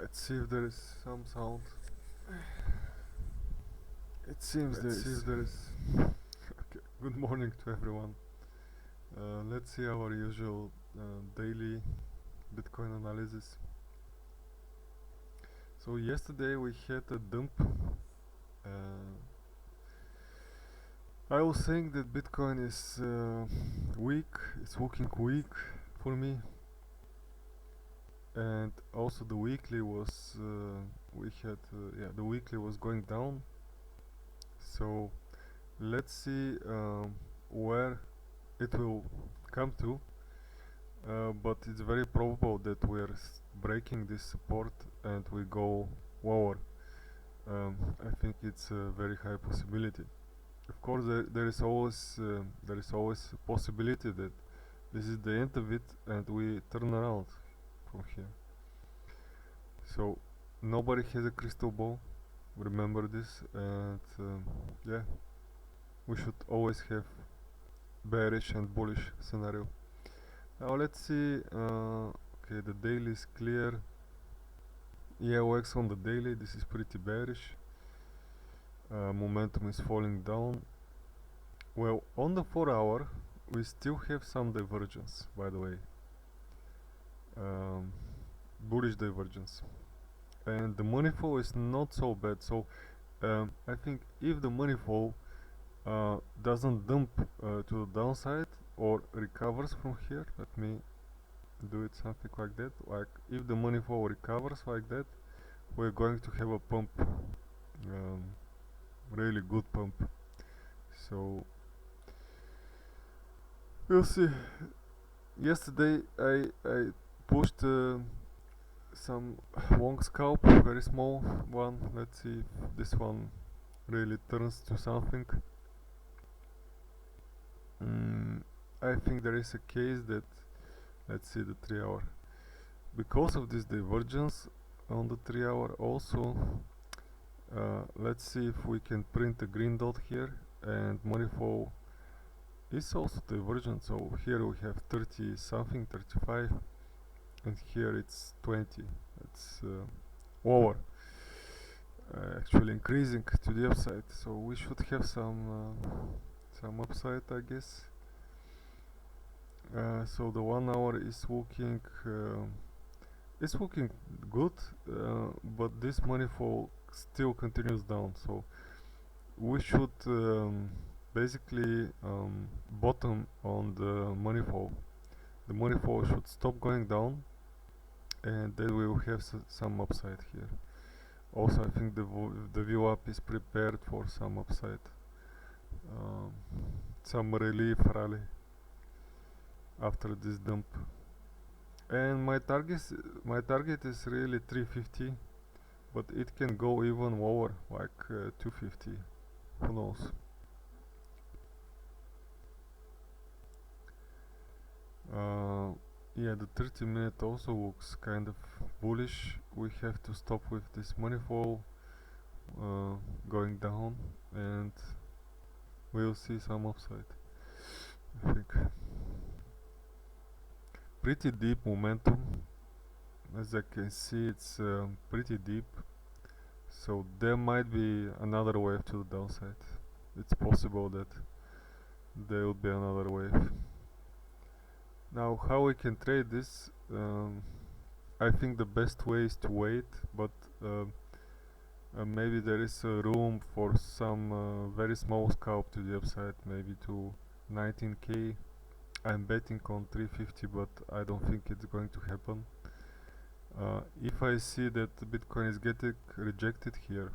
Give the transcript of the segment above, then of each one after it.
Let's see if there is some sound. It seems there is. Okay. Good morning to everyone. Let's see our usual daily Bitcoin analysis. So yesterday we had a dump. I was saying that Bitcoin is weak. It's looking weak for me. And also the weekly was the weekly was going down. So let's see where it will come to, but it's very probable that we're breaking this support and we go lower. I think it's a very high possibility. Of course, there is always a possibility that this is the end of it and we turn around from here. So nobody has a crystal ball. Remember this, and yeah, we should always have bearish and bullish scenario. Now let's see. Okay, the daily is clear. EOX on the daily, this is pretty bearish. Momentum is falling down. Well, on the 4 hour we still have some divergence, by the way. Bullish divergence, and the money flow is not so bad. So I think if the money flow doesn't dump to the downside or recovers from here, let me do it something like that. Like if the money flow recovers like that, we're going to have a pump, really good pump. So we'll see. Yesterday I pushed some long scalp, very small one. Let's see if this one really turns to something. I think there is a case that, let's see the 3 hour, because of this divergence on the 3 hour also, let's see if we can print a green dot here, and money flow is also divergent. So here we have 30 something, 35, and here it's 20. It's lower, actually increasing to the upside. So we should have some upside, I guess. So the 1 hour is looking good, but this money flow still continues down. So we should basically bottom on the money flow. The money flow should stop going down, and then we will have some upside here. Also, I think the view up is prepared for some upside, some relief rally after this dump. And my target is really 350, but it can go even lower, like 250. Who knows? Yeah, the 30-minute also looks kind of bullish. We have to stop with this money flow going down, and we'll see some upside, I think. Pretty deep momentum, as I can see. It's pretty deep, so there might be another wave to the downside. It's possible that there will be another wave. Now, how we can trade this? I think the best way is to wait, but maybe there is room for some very small scalp to the upside, maybe to 19k. I'm betting on 350, but I don't think it's going to happen. If I see that Bitcoin is getting rejected here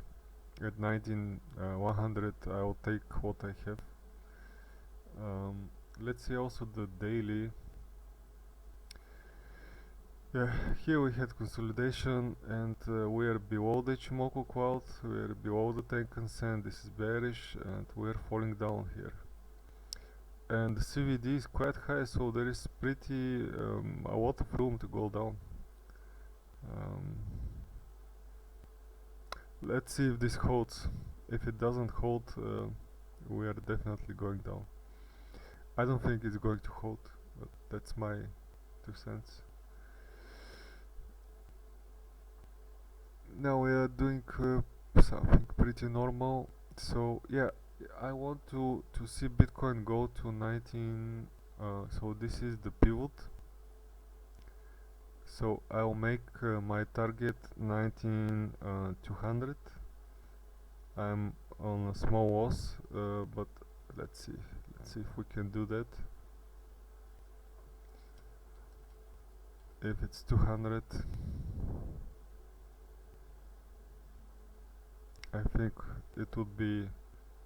at 19,100, I will take what I have. Let's see also the daily. Yeah, here we had consolidation, and we are below the Ichimoku cloud, we are below the Tenkan-sen. This is bearish, and we are falling down here. And the CVD is quite high, so there is pretty a lot of room to go down. Let's see if this holds. If it doesn't hold, we are definitely going down. I don't think it's going to hold, but that's my 2 cents. now we are doing something pretty normal. So yeah, I want to see Bitcoin go to 19. So this is the pivot. So I'll make my target 19,200. I'm on a small loss, but let's see. Let's see if we can do that. If it's 200, I think it would be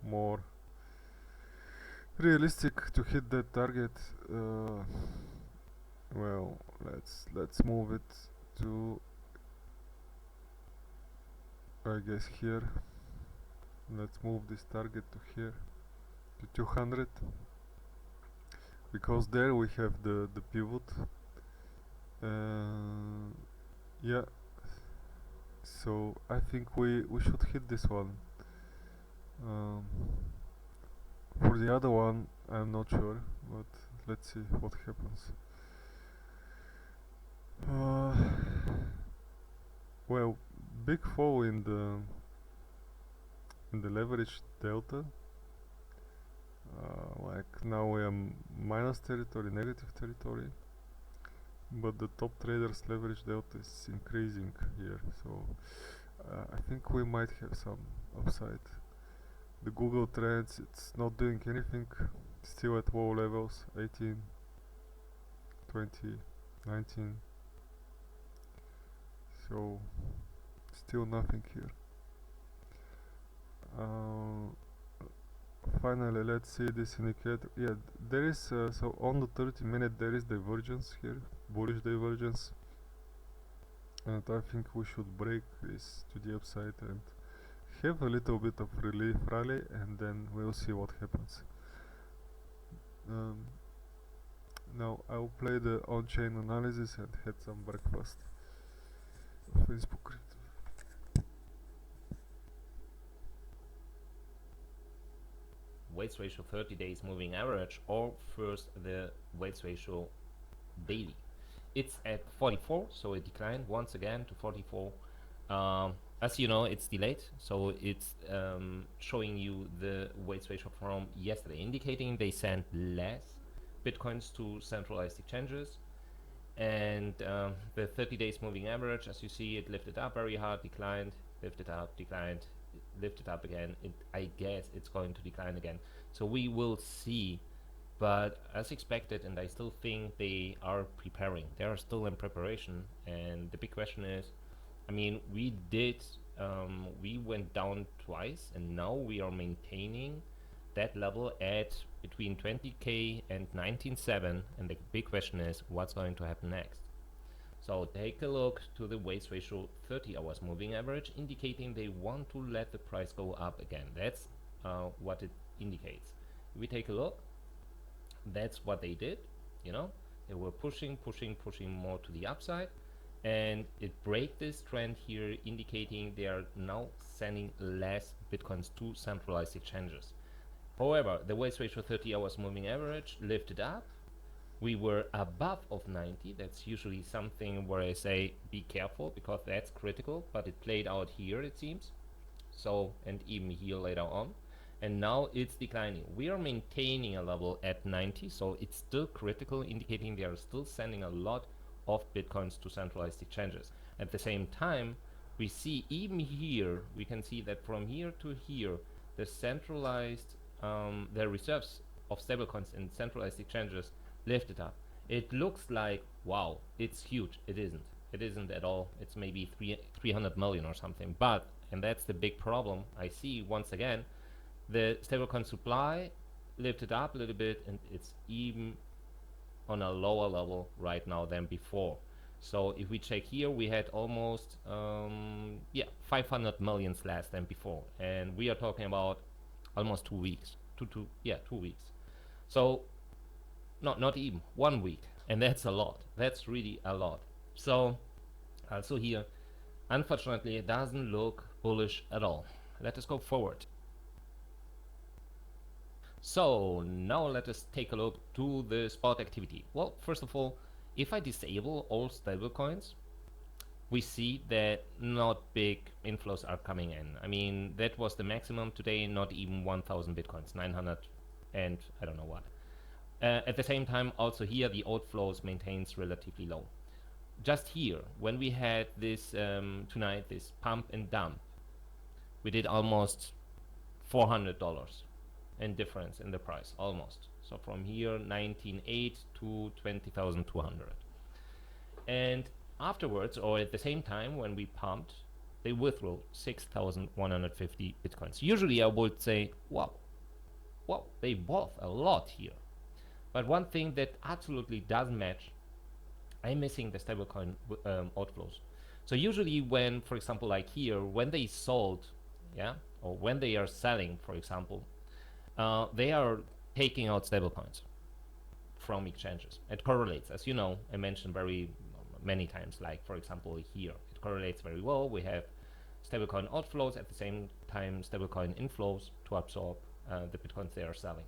more realistic to hit that target. Well, let's move it to, I guess, here. Let's move this target to here, to 200, because there we have the pivot. Yeah, so I think we should hit this one. For the other one, I'm not sure, but let's see what happens. Well, big fall in the leverage delta. Like now we are minus territory, negative territory, but the top traders leverage delta is increasing here, so I think we might have some upside. The Google Trends, it's not doing anything, still at low levels, 18, 20, 19, so still nothing here. Finally, let's see this indicator. Yeah, there is so on the 30-minute there is divergence here, bullish divergence, and I think we should break this to the upside and have a little bit of relief rally, and then we'll see what happens. Now I'll play the on-chain analysis and had some breakfast. Facebook. Weights ratio 30 days moving average, or first the weights ratio daily. It's at 44, so it declined once again to 44. As you know, it's delayed, so it's showing you the weights ratio from yesterday, indicating they sent less bitcoins to centralized exchanges. And the 30 days moving average, as you see, it lifted up very hard, declined, lifted up, declined, lifted up again. I guess it's going to decline again, so we will see. But as expected, and I still think they are preparing, they are still in preparation. And the big question is, I mean, we went down twice, and now we are maintaining that level at between 20k and 19.7, and the big question is what's going to happen next. So take a look to the weights ratio 30 hours moving average, indicating they want to let the price go up again. That's what it indicates. If we take a look, that's what they did. You know, they were pushing more to the upside, and it break this trend here, indicating they are now sending less bitcoins to centralized exchanges. However, the weights ratio 30 hours moving average lifted up. We were above of 90. That's usually something where I say be careful, because that's critical, but it played out here, it seems. So, and even here later on. And now it's declining. We are maintaining a level at 90, so it's still critical, indicating they are still sending a lot of bitcoins to centralized exchanges. At the same time, we see even here, we can see that from here to here, the centralized, the reserves of stablecoins in centralized exchanges lifted up. It looks like, wow, it's huge. It isn't. It isn't at all. It's maybe 300 million or something. But, and that's the big problem I see once again, the stablecoin supply lifted up a little bit, and it's even on a lower level right now than before. So if we check here, we had almost 500 million less than before, and we are talking about almost 2 weeks. 2 weeks. So not even 1 week, and that's a lot. That's really a lot. So also here, unfortunately, it doesn't look bullish at all. Let us go forward. So now let us take a look to the spot activity. Well, first of all, if I disable all stablecoins, we see that not big inflows are coming in. I mean, that was the maximum today, not even 1,000 bitcoins, 900 and I don't know what. At the same time, also here, the outflows maintains relatively low. Just here, when we had this tonight, this pump and dump, we did almost $400 in difference in the price, almost. So from here, 19.8 to 20,200. And afterwards, or at the same time, when we pumped, they withdrew 6,150 bitcoins. Usually, I would say, wow, they bought a lot here. But one thing that absolutely doesn't match, I'm missing the stablecoin outflows. So usually, when, for example, like here, when they sold, yeah, or when they are selling, for example, they are taking out stablecoins from exchanges. It correlates, as you know, I mentioned very many times, like for example here, it correlates very well. We have stablecoin outflows at the same time stablecoin inflows to absorb the bitcoins they are selling.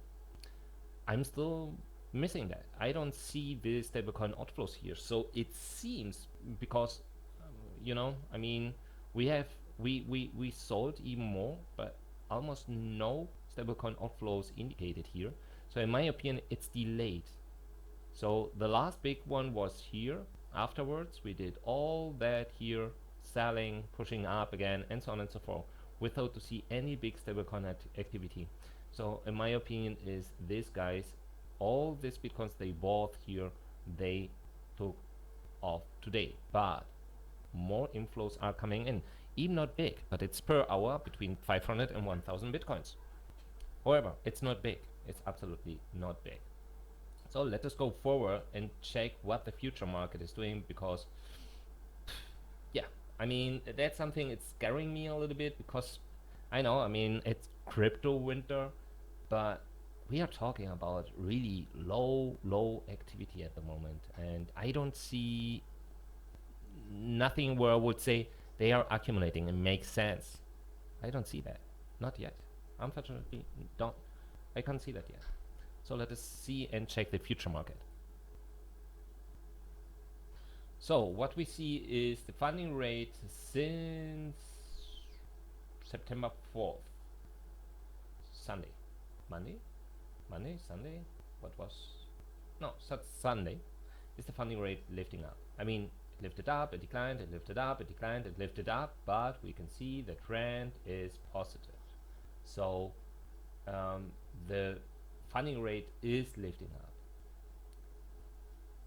I'm still missing that. I don't see the stablecoin outflows here. So it seems because I mean, we sold even more, but almost no stablecoin outflows indicated here. So in my opinion, it's delayed. So the last big one was here. Afterwards, we did all that here, selling, pushing up again, and so on and so forth, without to see any big stablecoin activity. So in my opinion, is these guys, all these bitcoins they bought here, they took off today. But more inflows are coming in, even not big, but it's per hour between 500 and 1,000 bitcoins. However, it's not big. It's absolutely not big. So let us go forward and check what the future market is doing, because yeah, I mean, that's something it's scaring me a little bit, because I know, I mean, it's crypto winter, but we are talking about really low activity at the moment, and I don't see nothing where I would say they are accumulating and make sense. I don't see that. Not yet. Unfortunately, don't. I can't see that yet. So let us see and check the future market. So what we see is the funding rate since September 4th, Sunday, Monday, Sunday. What was? No, Sunday. Is the funding rate lifting up? I mean, it lifted up, it declined, it lifted up, it declined, it lifted up, but we can see the trend is positive. So the funding rate is lifting up.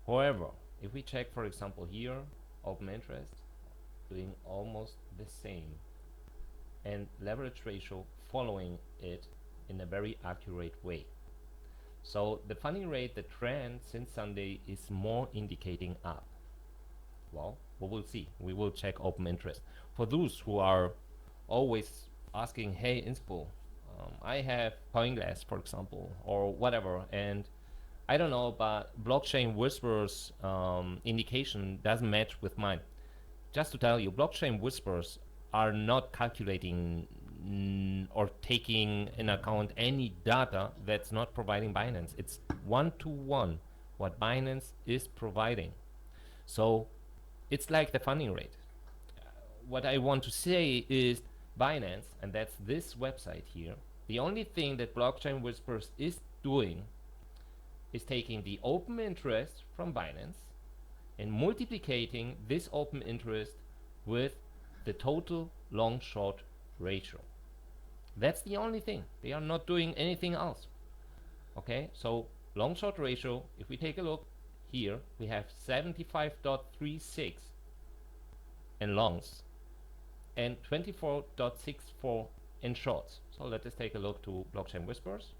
However, if we check, for example, here, open interest doing almost the same, and leverage ratio following it in a very accurate way. So the funding rate, the trend since Sunday is more indicating up. Well, we will see. We will check open interest. For those who are always asking, hey, Inspo, I have CoinGlass, for example, or whatever, and I don't know, but blockchain whispers indication doesn't match with mine. Just to tell you, blockchain whispers are not calculating or taking in account any data that's not providing Binance. It's one-to-one what Binance is providing. So it's like the funding rate. What I want to say is Binance, and that's this website here, the only thing that blockchain whispers is doing is taking the open interest from Binance and multiplicating this open interest with the total long-short ratio. That's the only thing. They are not doing anything else. Okay, so long-short ratio, if we take a look here, we have 75.36 in longs and 24.64 in shorts. So let us take a look to blockchain whispers.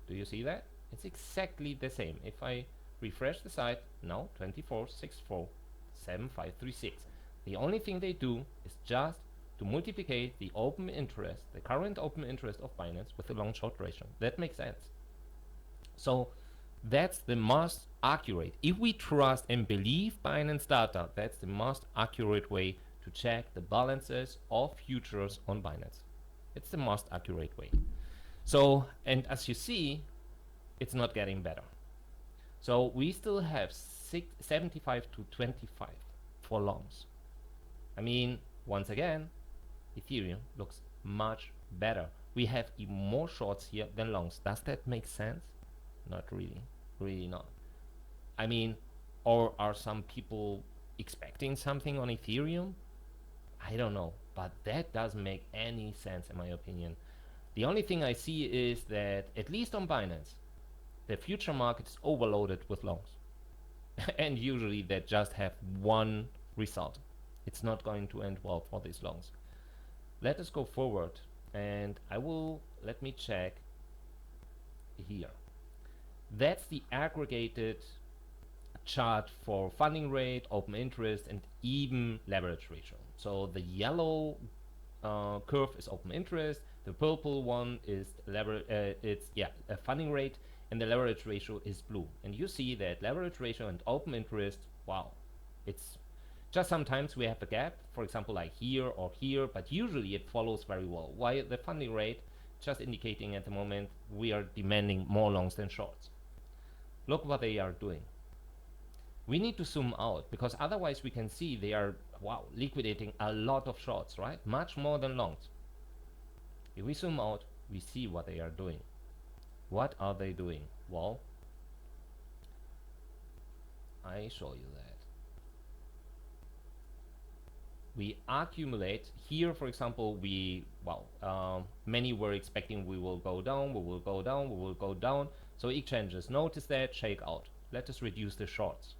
Do you see that? It's exactly the same. If I refresh the site, now 24.64, 7536. The only thing they do is just to multiply the open interest, the current open interest of Binance with the long-short ratio. That makes sense. So that's the most accurate. If we trust and believe Binance data, that's the most accurate way to check the balances of futures on Binance. It's the most accurate way. So, and as you see, it's not getting better. So we still have 75 to 25 for longs. I mean, once again, Ethereum looks much better. We have even more shorts here than longs. Does that make sense? Not really. Really not. I mean, or are some people expecting something on Ethereum? I don't know, but that doesn't make any sense in my opinion. The only thing I see is that, at least on Binance, the future market is overloaded with longs. And usually they just have one result. It's not going to end well for these longs. Let us go forward, and let me check here. That's the aggregated chart for funding rate, open interest, and even leverage ratio. So the yellow curve is open interest. The purple one is funding rate, and the leverage ratio is blue. And you see that leverage ratio and open interest, wow, it's just sometimes we have a gap, for example, like here or here, but usually it follows very well. While the funding rate, just indicating at the moment, we are demanding more longs than shorts. Look what they are doing. We need to zoom out, because otherwise we can see they are, wow, liquidating a lot of shorts, right? Much more than longs. If we zoom out, we see what they are doing. What are they doing? Well, I show you that. We accumulate here, for example, many were expecting we will go down, we will go down, we will go down. So exchanges notice that, shake out. Let us reduce the shorts.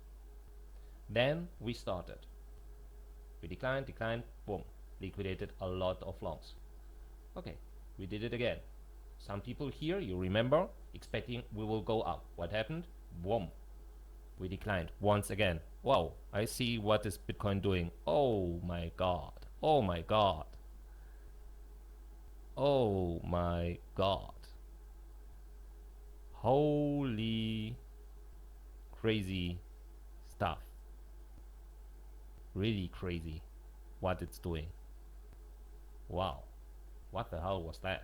Then we started. We declined, boom, liquidated a lot of longs. Okay, we did it again. Some people here, you remember, expecting we will go up. What happened? Boom, we declined once again. Wow, I see what is Bitcoin doing. Oh my god, oh my god, oh my god. Holy crazy stuff. Really crazy what it's doing. Wow, what the hell was that?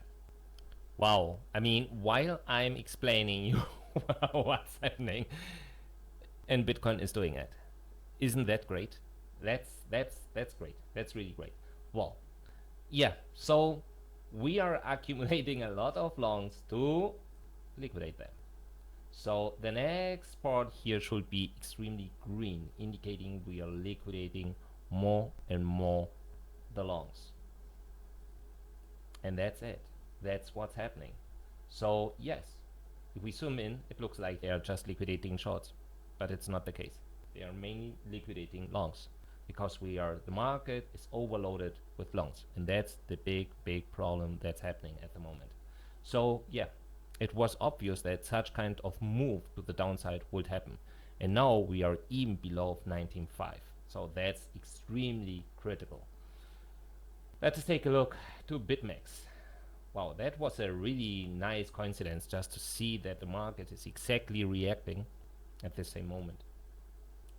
Wow, I mean, while I'm explaining you what's happening, and Bitcoin is doing it, isn't that great? That's great. That's really great. Well, yeah, so we are accumulating a lot of longs to liquidate them. So the next part here should be extremely green, indicating we are liquidating more and more the longs. And that's it. That's what's happening. So yes, if we zoom in, it looks like they are just liquidating shorts, but it's not the case. They are mainly liquidating longs, because the market is overloaded with longs, and that's the big problem that's happening at the moment. So yeah, it was obvious that such kind of move to the downside would happen, and now we are even below 19.5, so that's extremely critical. Let us take a look to BitMEX. Wow, that was a really nice coincidence, just to see that the market is exactly reacting at the same moment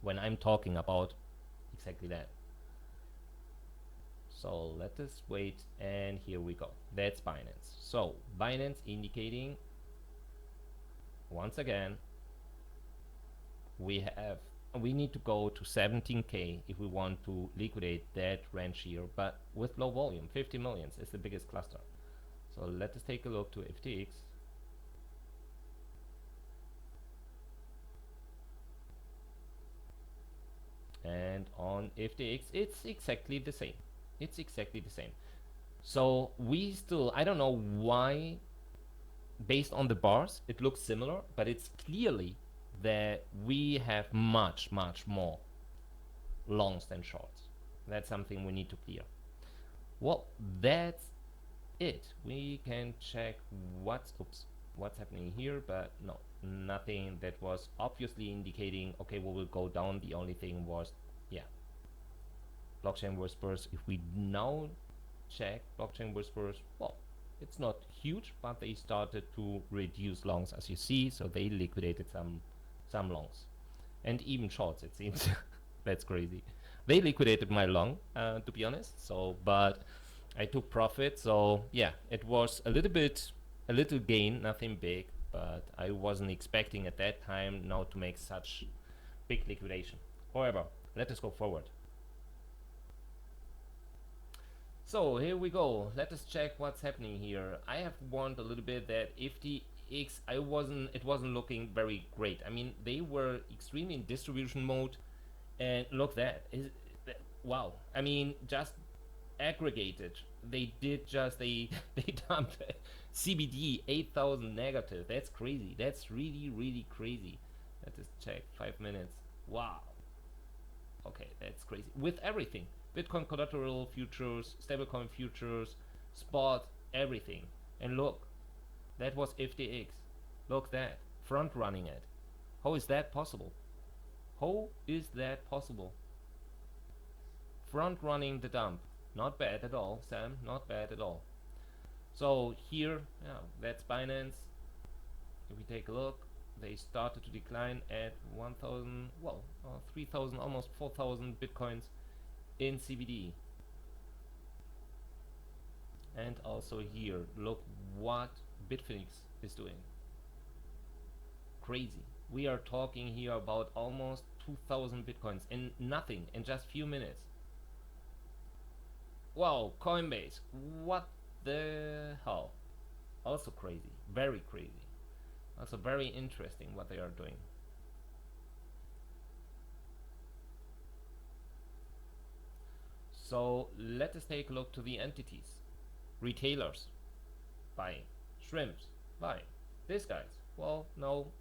when I'm talking about exactly that. So let us wait, and here we go. That's Binance. So Binance indicating, once again, we need to go to 17k if we want to liquidate that range here, but with low volume. 50 millions is the biggest cluster. So let us take a look to FTX. And on FTX, it's exactly the same. It's exactly the same. So I don't know why, based on the bars, it looks similar, but it's clearly that we have much more longs than shorts. That's something we need to clear. Well, that's it. We can check what's happening here, but no, nothing that was obviously indicating, okay, we will go down. The only thing was, yeah, blockchain whispers. If we now check blockchain whispers, well, it's not huge, but they started to reduce longs, as you see, so they liquidated some longs, and even shorts, it seems. That's crazy. They liquidated my long, to be honest, so, but I took profit, so yeah, it was a little gain, nothing big, but I wasn't expecting at that time now to make such big liquidation. However, let us go forward. So here we go. Let us check what's happening here. I have warned a little bit that if the X, it wasn't looking very great. I mean, they were extremely in distribution mode, and look wow. I mean, just aggregated. They did just they dumped CBD 8,000 negative. That's crazy. That's really crazy. Let us check 5 minutes. Wow. Okay, that's crazy. With everything. Bitcoin collateral futures, stablecoin futures, spot, everything. And look, that was FTX. Look that. Front running it. How is that possible? How is that possible? Front running the dump. Not bad at all, Sam. Not bad at all. So here, yeah, that's Binance. If we take a look, they started to decline at 1,000, well, 3,000, almost 4,000 bitcoins in CBD. And also here, look what Bitfinex is doing. Crazy. We are talking here about almost 2,000 bitcoins in nothing, in just few minutes. Wow, Coinbase, what the hell? Also crazy, very crazy. Also very interesting what they are doing. So let us take a look to the entities. Retailers, buying. Shrimps, buying. These guys, well, no,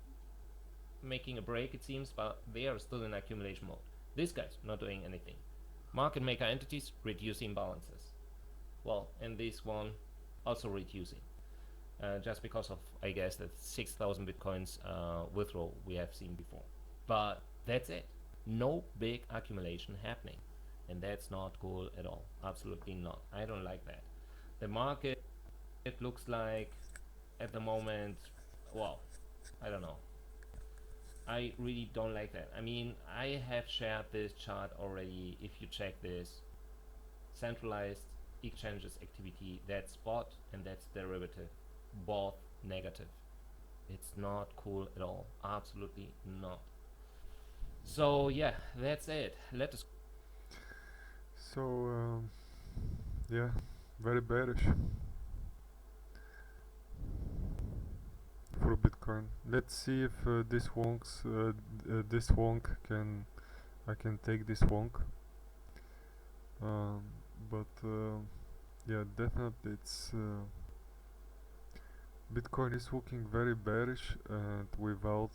making a break it seems, but they are still in accumulation mode. These guys, not doing anything. Market maker entities, reducing balances. Well, and this one, also reducing. Just because of, I guess, that 6,000 bitcoins withdrawal we have seen before. But that's it. No big accumulation happening. And that's not cool at all. Absolutely not. I don't like that. The market, it looks like at the moment, well, I don't know. I really don't like that. I mean, I have shared this chart already. If you check this, centralized exchanges activity, that's spot and that's derivative, both negative. It's not cool at all. Absolutely not. So yeah, that's it. Let us. So yeah, very bearish for Bitcoin. Let's see if this wonk can I can take this wonk. Um, but yeah, definitely it's Bitcoin is looking very bearish, and without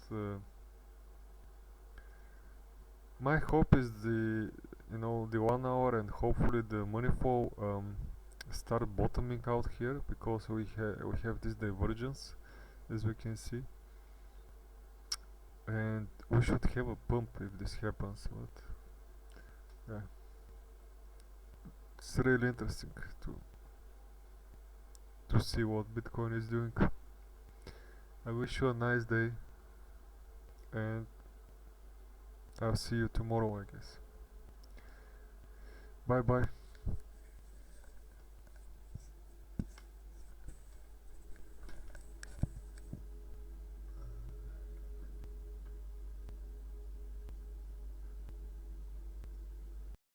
my hope is the 1 hour and hopefully the money flow start bottoming out here, because we have this divergence, as we can see, and we should have a pump if this happens. But yeah, it's really interesting to see what Bitcoin is doing. I wish you a nice day, and I'll see you tomorrow, I guess. Bye bye.